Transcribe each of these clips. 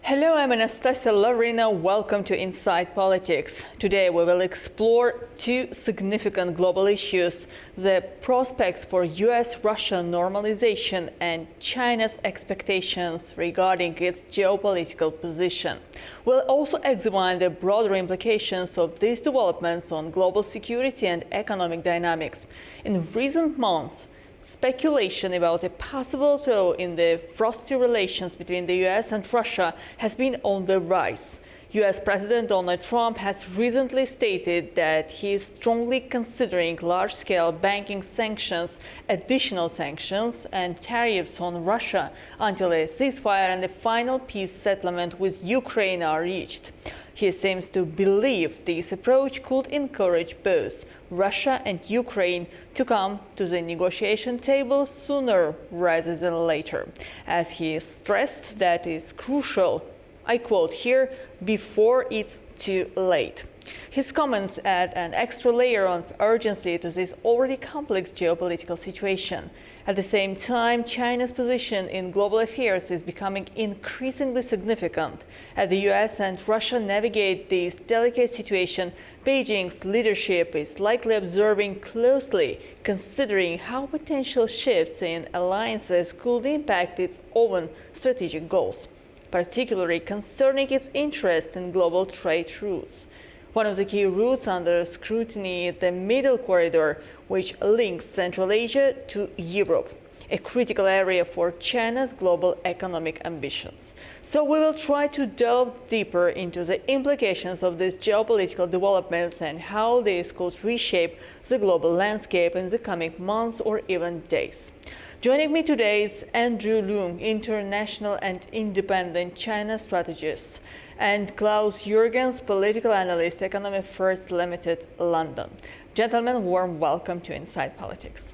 Hello, I'm Anastasiya Lavrina. Welcome to Inside Politics. Today we will explore two significant global issues: the prospects for US-Russia normalization and China's expectations regarding its geopolitical position. We'll also examine the broader implications of these developments on global security and economic dynamics. In recent months, speculation about a possible thaw in the frosty relations between the US and Russia has been on the rise. US President Donald Trump has recently stated that he is strongly considering large-scale banking sanctions, additional sanctions, and tariffs on Russia until a ceasefire and a final peace settlement with Ukraine are reached. He seems to believe this approach could encourage both Russia and Ukraine to come to the negotiation table sooner rather than later, as he stressed that is crucial, I quote here, before it's too late. His comments add an extra layer of urgency to this already complex geopolitical situation. At the same time, China's position in global affairs is becoming increasingly significant. As the US and Russia navigate this delicate situation, Beijing's leadership is likely observing closely, considering how potential shifts in alliances could impact its own strategic goals, particularly concerning its interest in global trade routes. One of the key routes under scrutiny is the Middle Corridor, which links Central Asia to Europe, a critical area for China's global economic ambitions. So we will try to delve deeper into the implications of these geopolitical developments and how these could reshape the global landscape in the coming months or even days. Joining me today is Andrew Leung, international and independent China strategist, and Klaus Jürgens, political analyst, Economy First Limited, London. Gentlemen, warm welcome to Inside Politics.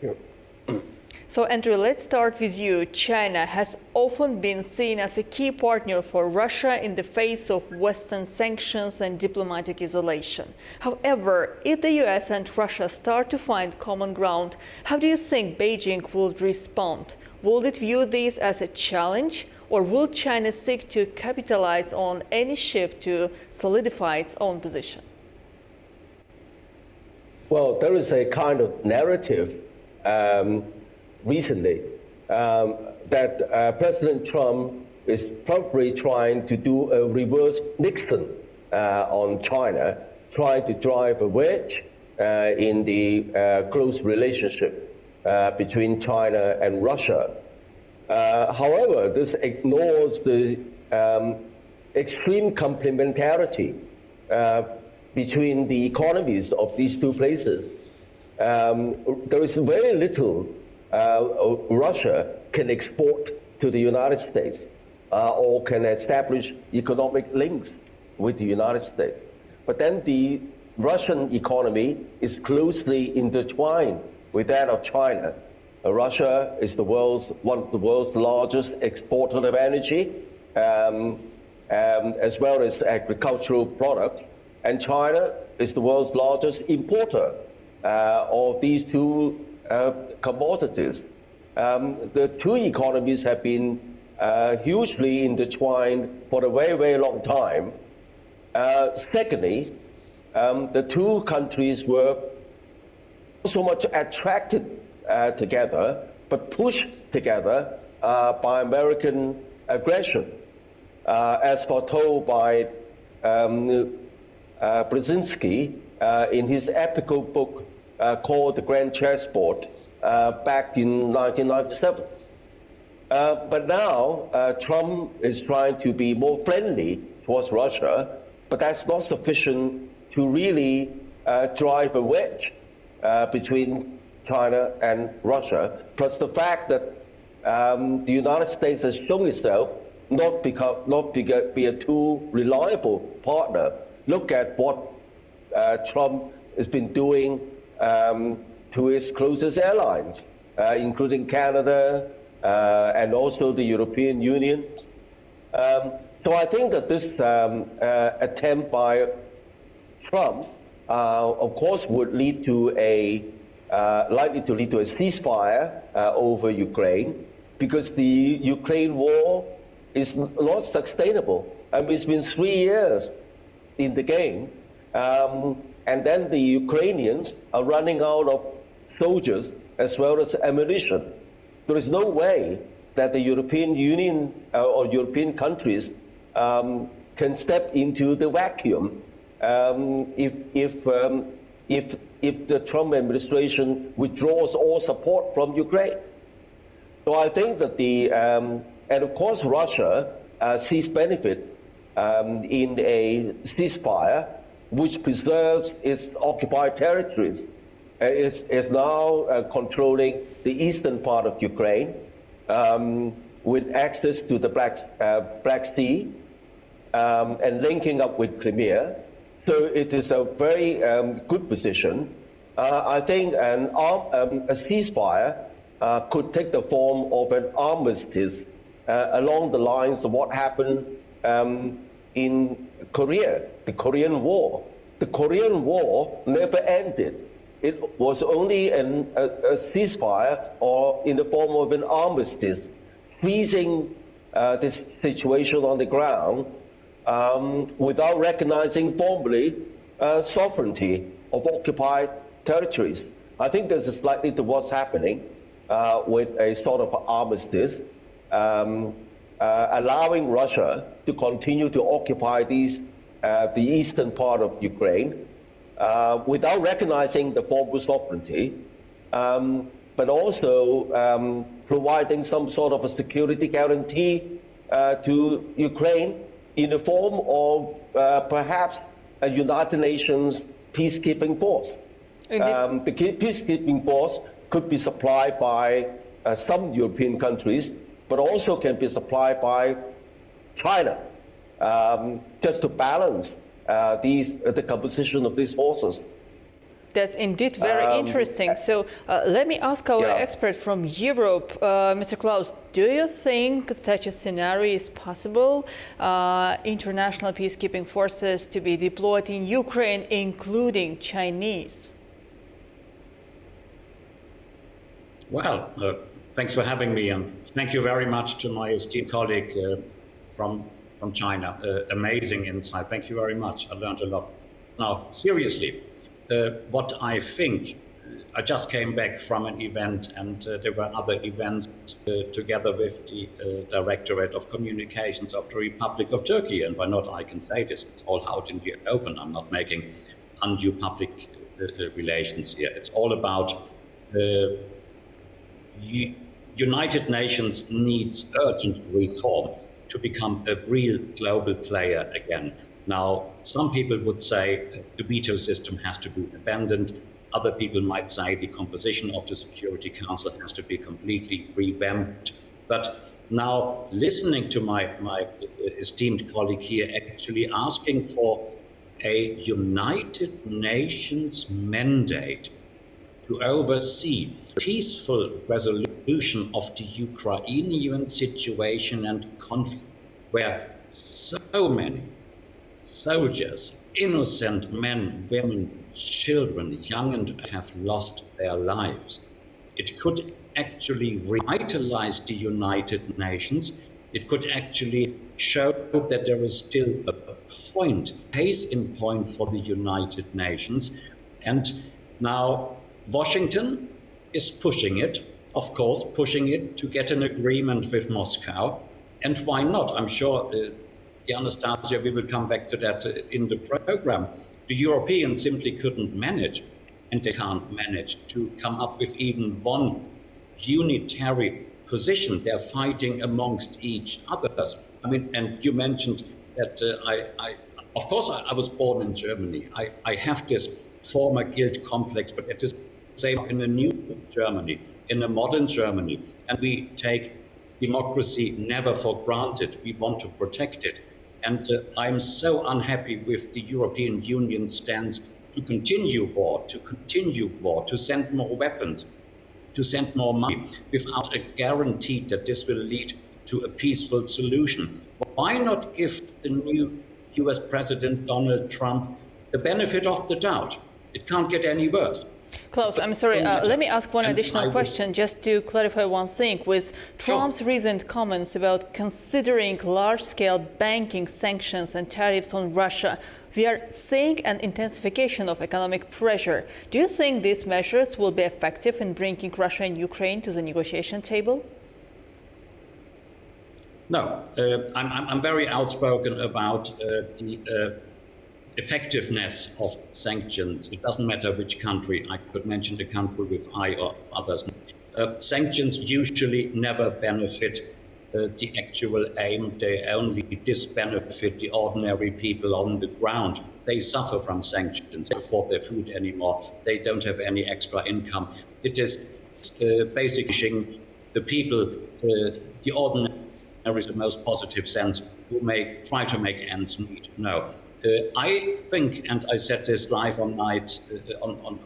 Yep. So Andrew, let's start with you. China has often been seen as a key partner for Russia in the face of Western sanctions and diplomatic isolation. However, if the US and Russia start to find common ground, how do you think Beijing would respond? Will it view this as a challenge, or will China seek to capitalize on any shift to solidify its own position? Well, there is a kind of narrative recently that President Trump is probably trying to do a reverse Nixon on China, trying to drive a wedge in the close relationship between China and Russia. However, this ignores the extreme complementarity between the economies of these two places. There is very little Russia can export to the United States or can establish economic links with the United States. But then the Russian economy is closely intertwined with that of China. Russia is one of the world's largest exporter of energy, as well as agricultural products, and China is the world's largest importer of these two commodities. The two economies have been hugely intertwined for a very, very long time. Secondly, the two countries were so much attracted together, but pushed together by American aggression, as foretold by Brzezinski in his epical book called The Grand Chessboard back in 1997. But now Trump is trying to be more friendly towards Russia, but that's not sufficient to really drive a wedge between China and Russia, plus the fact that the United States has shown itself not be a too reliable partner. Look at what Trump has been doing to his closest allies, including Canada and also the European Union. So I think that this attempt by Trump, of course, would lead to likely to lead to a ceasefire over Ukraine, because the Ukraine war is not sustainable. It's been 3 years in the game, and then the Ukrainians are running out of soldiers as well as ammunition. There is no way that the European Union or European countries can step into the vacuum if the Trump administration withdraws all support from Ukraine. So I think that and of course Russia sees benefit in a ceasefire which preserves its occupied territories. Is now controlling the eastern part of Ukraine with access to the Black Sea and linking up with Crimea. So it is a very good position. I think a ceasefire could take the form of an armistice along the lines of what happened in Korea, the Korean War. The Korean War never ended. It was only a ceasefire or in the form of an armistice, freezing this situation on the ground without recognizing formally sovereignty of occupied territories. I think this is likely to what's happening with a sort of armistice, allowing Russia to continue to occupy the eastern part of Ukraine, without recognizing the formal sovereignty, but also providing some sort of a security guarantee to Ukraine in the form of perhaps a United Nations peacekeeping force. The peacekeeping force could be supplied by some European countries, but also can be supplied by China, just to balance the composition of these forces. That's indeed very interesting. So let me ask our expert from Europe, Mr. Klaus, do you think such a scenario is possible? International peacekeeping forces to be deployed in Ukraine, including Chinese? Well, thanks for having me, and thank you very much to my esteemed colleague from China. Amazing insight. Thank you very much. I learned a lot. Now, seriously, what I think, I just came back from an event, and there were other events together with the Directorate of Communications of the Republic of Turkey. And why not? I can say this. It's all out in the open. I'm not making undue public relations here. It's all about United Nations needs urgent reform to become a real global player again. Now, some people would say the veto system has to be abandoned. Other people might say the composition of the Security Council has to be completely revamped. But now, listening to my esteemed colleague here actually asking for a United Nations mandate to oversee peaceful resolution of the Ukrainian situation and conflict, where so many soldiers, innocent men, women, children, young and have lost their lives. It could actually revitalize the United Nations. It could actually show that there is still a case in point for the United Nations. And now Washington is pushing it, of course, pushing it to get an agreement with Moscow. And why not? I'm sure, Anastasiya, we will come back to that in the program. The Europeans simply couldn't manage, and they can't manage to come up with even one unitary position. They're fighting amongst each other. I mean, and you mentioned that of course, I was born in Germany. I have this former guilt complex, but at the same time, in a new Germany, in a modern Germany, and we take democracy never for granted. We want to protect it. And I'm so unhappy with the European Union's stance to continue war, to send more weapons, to send more money, without a guarantee that this will lead to a peaceful solution. Why not give the new US President Donald Trump the benefit of the doubt? It can't get any worse. Klaus, I'm sorry, let me ask one additional question just to clarify one thing. With Trump's recent comments about considering large-scale banking sanctions and tariffs on Russia, we are seeing an intensification of economic pressure. Do you think these measures will be effective in bringing Russia and Ukraine to the negotiation table? No, I'm very outspoken about the effectiveness of sanctions. It doesn't matter which country. I could mention a country with I or others. Sanctions usually never benefit the actual aim. They only disbenefit the ordinary people on the ground. They suffer from sanctions. They can't afford their food anymore. They don't have any extra income. It is basically the people, the ordinary, in the most positive sense, who may try to make ends meet. No. I think, and I said this live on night on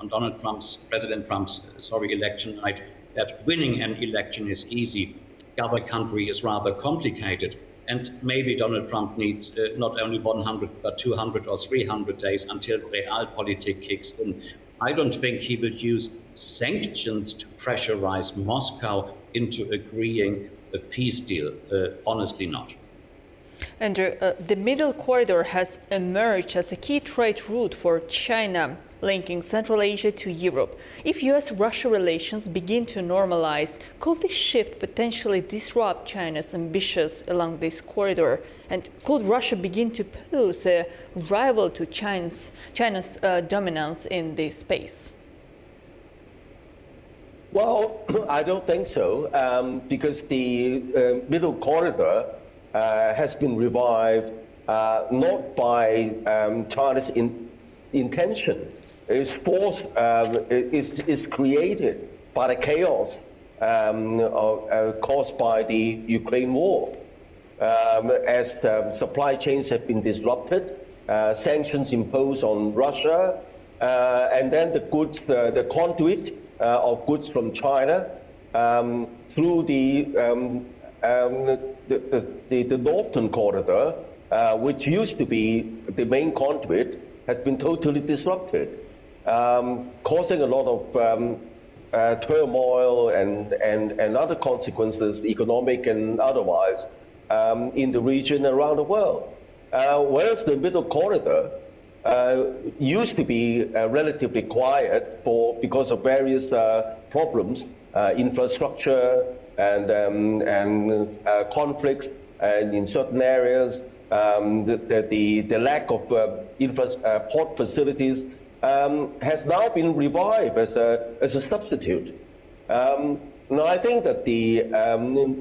President Trump's election night, that winning an election is easy. Govern a country is rather complicated. And maybe Donald Trump needs not only 100, but 200 or 300 days until realpolitik kicks in. I don't think he will use sanctions to pressurize Moscow into agreeing a peace deal. Honestly not. Andrew, the Middle Corridor has emerged as a key trade route for China, linking Central Asia to Europe. If US-Russia relations begin to normalize, could this shift potentially disrupt China's ambitions along this corridor? And could Russia begin to pose a rival to China's dominance in this space? Well, I don't think so, because the Middle Corridor has been revived not by China's intention. It's forced, is created by the chaos caused by the Ukraine war. As supply chains have been disrupted, sanctions imposed on Russia, and then the goods, the conduit of goods from China through the Northern Corridor, which used to be the main conduit, has been totally disrupted, causing a lot of turmoil and other consequences, economic and otherwise, in the region around the world. Whereas the Middle Corridor used to be relatively quiet because of various problems, infrastructure and conflicts in certain areas, the lack of port facilities has now been revived as a substitute. Now, I think that the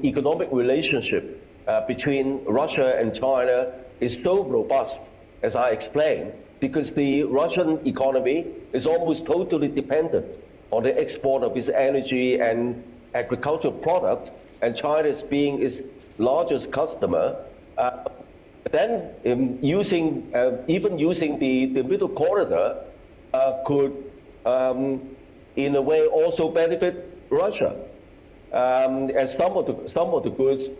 economic relationship between Russia and China is so robust, as I explained, because the Russian economy is almost totally dependent on the export of its energy and agricultural products, and China is being its largest customer. Then even using the Middle Corridor could, in a way, also benefit Russia, and some of the goods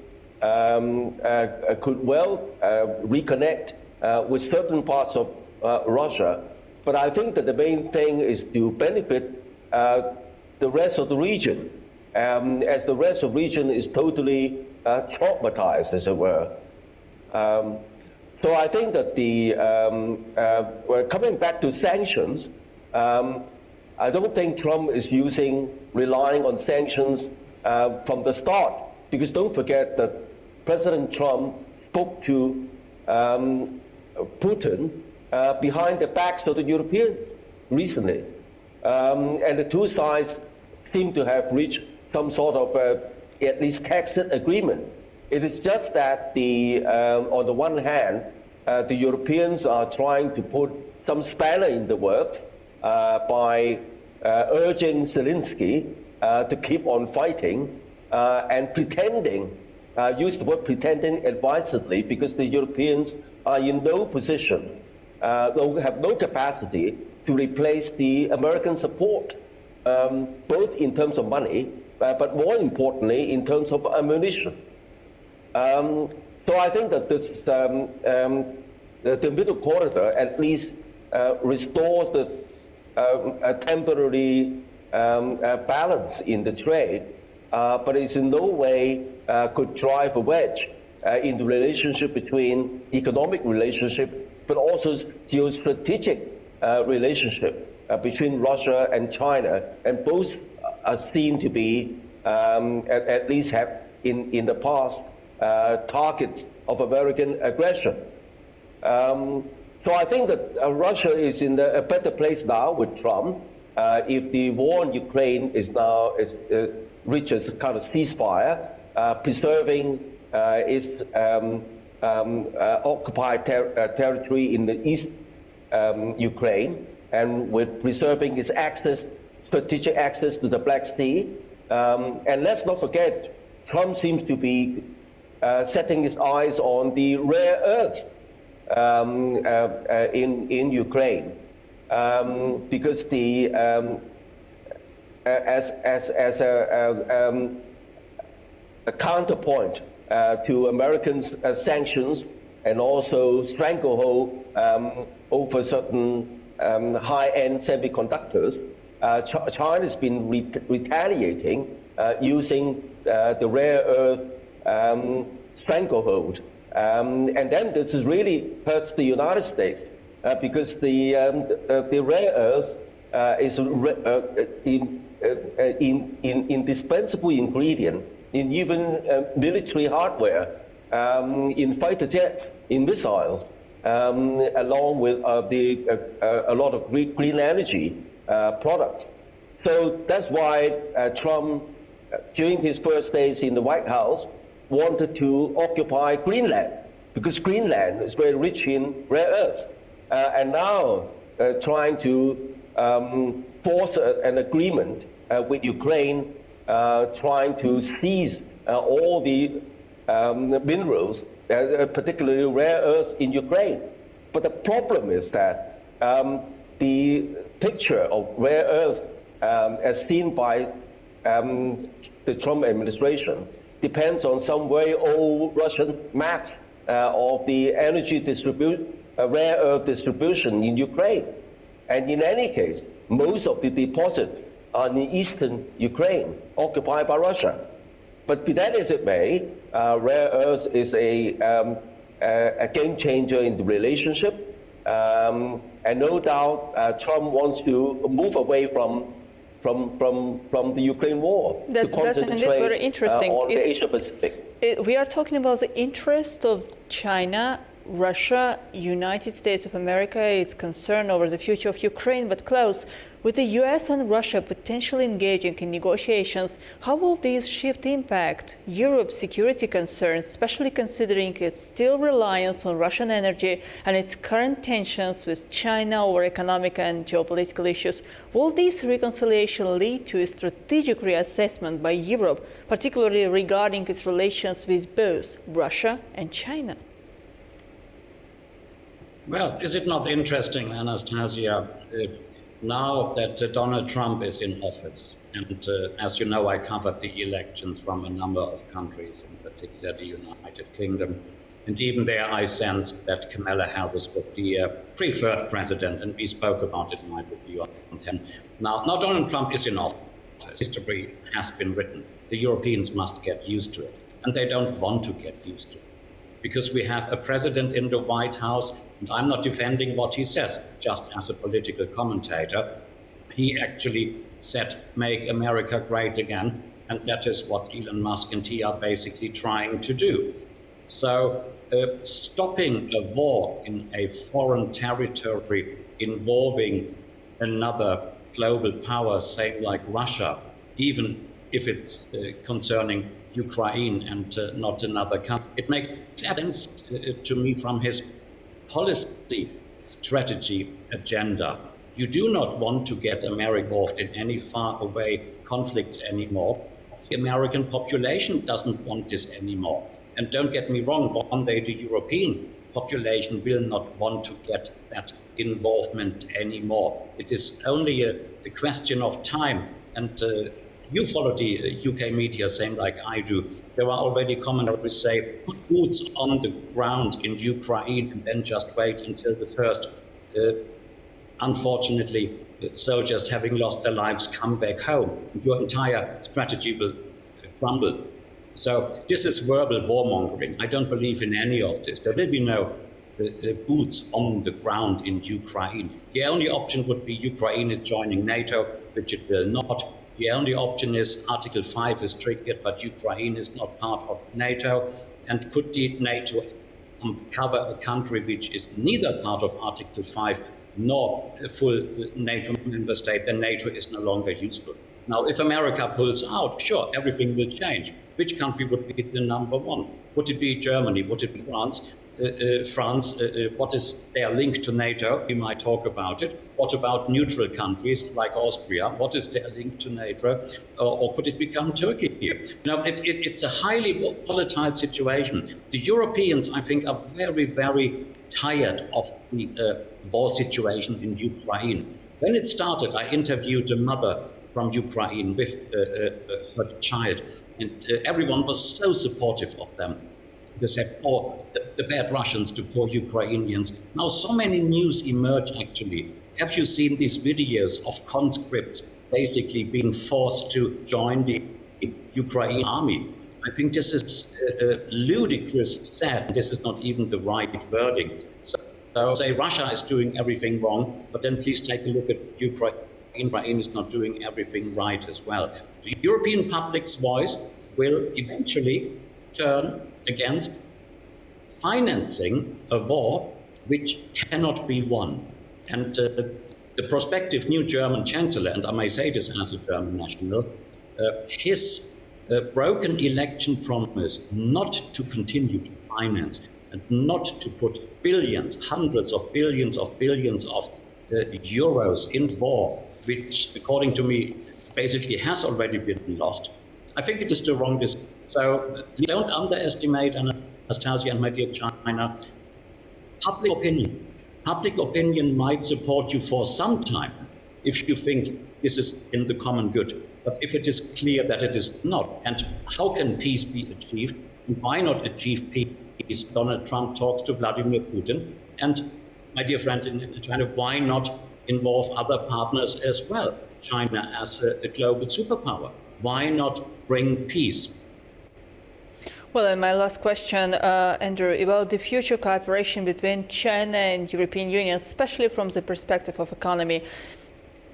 could well reconnect with certain parts of Russia. But I think that the main thing is to benefit the rest of the region, as the rest of the region is totally traumatized, as it were. So I think that coming back to sanctions, I don't think Trump is relying on sanctions from the start, because don't forget that President Trump spoke to Putin behind the backs of the Europeans recently. And the two sides seem to have reached some sort of at least tacit agreement. It is just that on the one hand, the Europeans are trying to put some spanner in the works by urging Zelensky to keep on fighting and pretending, use the word pretending advisedly, because the Europeans are in no position, have no capacity to replace the American support, both in terms of money, but more importantly, in terms of ammunition. So I think that this, the Middle Corridor at least restores a temporary balance in the trade, but it's in no way could drive a wedge in the relationship between economic relationship, but also geostrategic relationship between Russia and China, and both are seen to be, at least have in the past, targets of American aggression. So I think that Russia is in a better place now with Trump. If the war in Ukraine reaches a kind of ceasefire, preserving its occupied territory in the east Ukraine, and with preserving its strategic access to the Black Sea. And let's not forget, Trump seems to be setting his eyes on the rare earths in Ukraine, because as a counterpoint to American sanctions and also stranglehold over certain high-end semiconductors, China has been retaliating using the rare earth stranglehold. And then this really hurts the United States because the rare earth is an indispensable ingredient in even military hardware, in fighter jets, in missiles, along with a lot of green energy products. So that's why Trump, during his first days in the White House, wanted to occupy Greenland, because Greenland is very rich in rare earths. And now trying to force an agreement with Ukraine, trying to seize all the minerals, particularly rare earths in Ukraine. But the problem is that the picture of rare earth as seen by the Trump administration depends on some very old Russian maps of the energy rare earth distribution in Ukraine. And in any case, most of the deposits are in eastern Ukraine, occupied by Russia. But be that as it may, rare earth is a game changer in the relationship. And no doubt Trump wants to move away from the Ukraine war to concentrate very interesting. on the Asia Pacific. We are talking about the interest of China, Russia, United States of America is concerned over the future of Ukraine. But Klaus, with the US and Russia potentially engaging in negotiations, how will this shift impact Europe's security concerns, especially considering its still reliance on Russian energy and its current tensions with China over economic and geopolitical issues? Will this reconciliation lead to a strategic reassessment by Europe, particularly regarding its relations with both Russia and China? Well, is it not interesting, Anastasia, now that Donald Trump is in office, and as you know, I covered the elections from a number of countries, in particular the United Kingdom, and even there I sensed that Kamala Harris was the preferred president, and we spoke about it in my review on 10. Now Donald Trump is in office. History has been written. The Europeans must get used to it, and they don't want to get used to it, because we have a president in the White House. And I'm not defending what he says, just as a political commentator. He actually said, make America great again. And that is what Elon Musk and he are basically trying to do. So stopping a war in a foreign territory involving another global power, say like Russia, even if it's concerning Ukraine and not another country, it makes sense to me from his policy strategy agenda. You do not want to get America involved in any far away conflicts anymore. The American population doesn't want this anymore. And don't get me wrong, one day the European population will not want to get that involvement anymore. It is only a question of time. And you follow the UK media, same like I do. There are already commentators say, put boots on the ground in Ukraine and then just wait until the first, unfortunately, soldiers having lost their lives come back home. Your entire strategy will crumble. So this is verbal warmongering. I don't believe in any of this. There will be no boots on the ground in Ukraine. The only option would be Ukraine is joining NATO, which it will not. The only option is Article 5 is triggered, but Ukraine is not part of NATO. And could the NATO cover a country which is neither part of Article 5 nor a full NATO member state, then NATO is no longer useful. Now, if America pulls out, sure, everything will change. Which country would be the number one? Would it be Germany? Would it be France? What is their link to NATO? We might talk about it. What about neutral countries like Austria? What is their link to NATO? Or could it become Turkey here? It's a highly volatile situation. The Europeans, I think, are very, very tired of the war situation in Ukraine. When it started, I interviewed a mother from Ukraine with her child, and everyone was so supportive of them. They said, oh, the bad Russians to poor Ukrainians. Now so many news emerge actually. Have you seen these videos of conscripts basically being forced to join the Ukrainian army? I think this is ludicrous, sad. This is not even the right wording. So say Russia is doing everything wrong, but then please take a look at Ukraine. Ukraine is not doing everything right as well. The European public's voice will eventually turn against financing a war which cannot be won. And the prospective new German chancellor, and I may say this as a German national, his broken election promise not to continue to finance and not to put billions, hundreds of billions of euros in war, which, according to me, basically has already been lost. I think it is the wrong decision. So don't underestimate, Anastasia and my dear China, public opinion. Public opinion might support you for some time if you think this is in the common good. But if it is clear that it is not, and how can peace be achieved? And why not achieve peace? Donald Trump talks to Vladimir Putin. And my dear friend in China, why not involve other partners as well? China as a global superpower. Why not bring peace? Well, and my last question, Andrew, about the future cooperation between China and European Union, especially from the perspective of economy.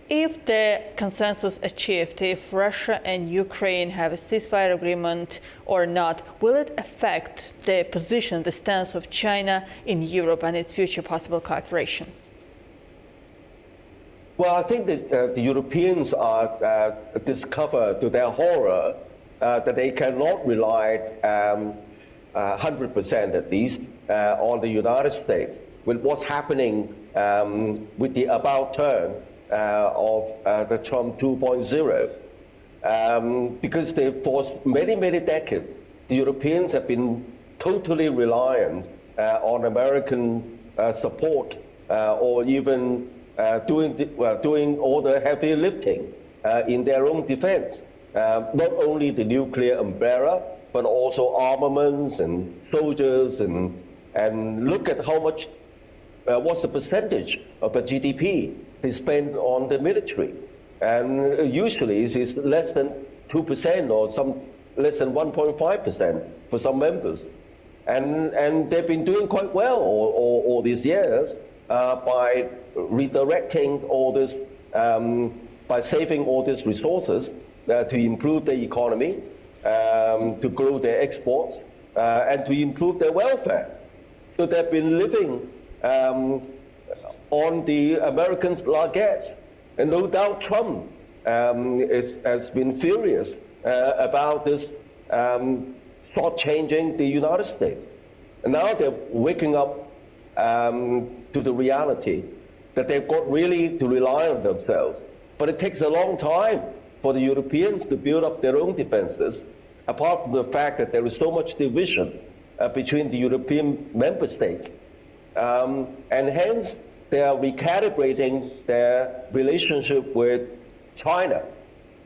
If the consensus achieved, if Russia and Ukraine have a ceasefire agreement or not, will it affect the position, the stance of China in Europe and its future possible cooperation? Well, I think that the Europeans are discover to their horror that they cannot rely 100% at least on the United States with what's happening with the about turn of the Trump 2.0. Because for many, many decades, the Europeans have been totally reliant on American support or even doing all the heavy lifting in their own defense. Not only the nuclear umbrella, but also armaments and soldiers, and look at how much, what's the percentage of the GDP they spend on the military. And usually it's less than 2% or some less than 1.5% for some members. And they've been doing quite well all these years by redirecting all this, by saving all these resources to improve their economy, to grow their exports, and to improve their welfare. So they've been living on the Americans' largesse. And no doubt Trump has been furious about this shortchanging the United States. And now they're waking up to the reality that they've got really to rely on themselves. But it takes a long time for the Europeans to build up their own defenses, apart from the fact that there is so much division between the European member states. And hence, they are recalibrating their relationship with China.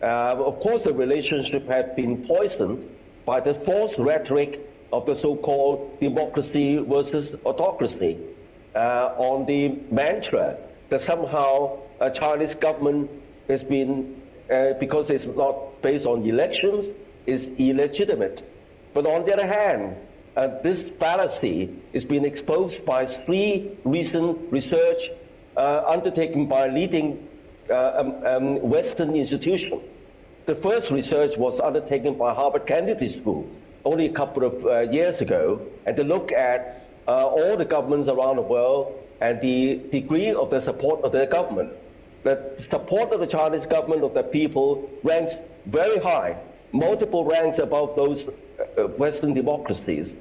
Of course, the relationship has been poisoned by the false rhetoric of the so-called democracy versus autocracy, on the mantra that somehow Chinese government has been, because it's not based on elections, is illegitimate. But on the other hand, this fallacy is being exposed by 3 recent research undertaken by leading Western institutions. The first research was undertaken by Harvard Kennedy School only a couple of years ago, and to look at all the governments around the world and the degree of the support of their government. The support of the Chinese government of the people ranks very high, multiple ranks above those Western democracies.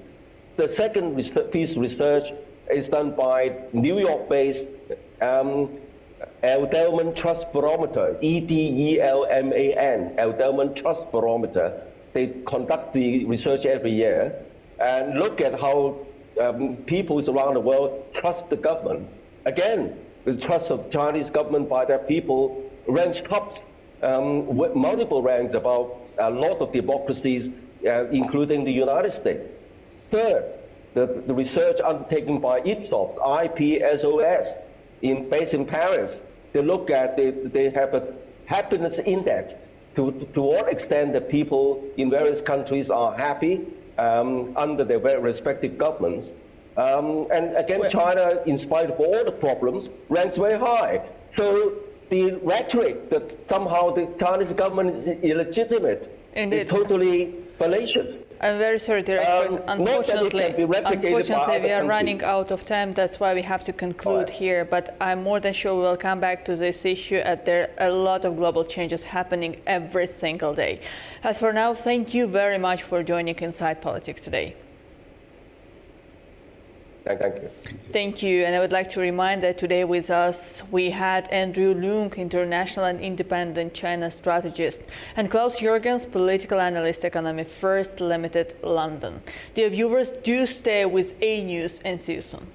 The second piece of research is done by New York-based Edelman Trust Barometer, EDELMAN, Edelman Trust Barometer. They conduct the research every year and look at how peoples around the world trust the government. Again, the trust of the Chinese government by their people ranks tops, with multiple ranks above a lot of democracies, including the United States. Third, the research undertaken by Ipsos, IPSOS, based in Paris. They look at, they have a happiness index to what extent the people in various countries are happy under their very respective governments. And again, China, in spite of all the problems, ranks very high. So the rhetoric that somehow the Chinese government is illegitimate is totally fallacious. I'm very sorry, Director. Unfortunately, we are running out of time. That's why we have to conclude here. But I'm more than sure we will come back to this issue. There are a lot of global changes happening every single day. As for now, thank you very much for joining Inside Politics today. Thank you. Thank you. And I would like to remind that today with us we had Andrew Leung, international and independent China strategist, and Klaus Jürgens, political analyst, Economy First Limited, London. Dear viewers, do stay with A News and see you soon.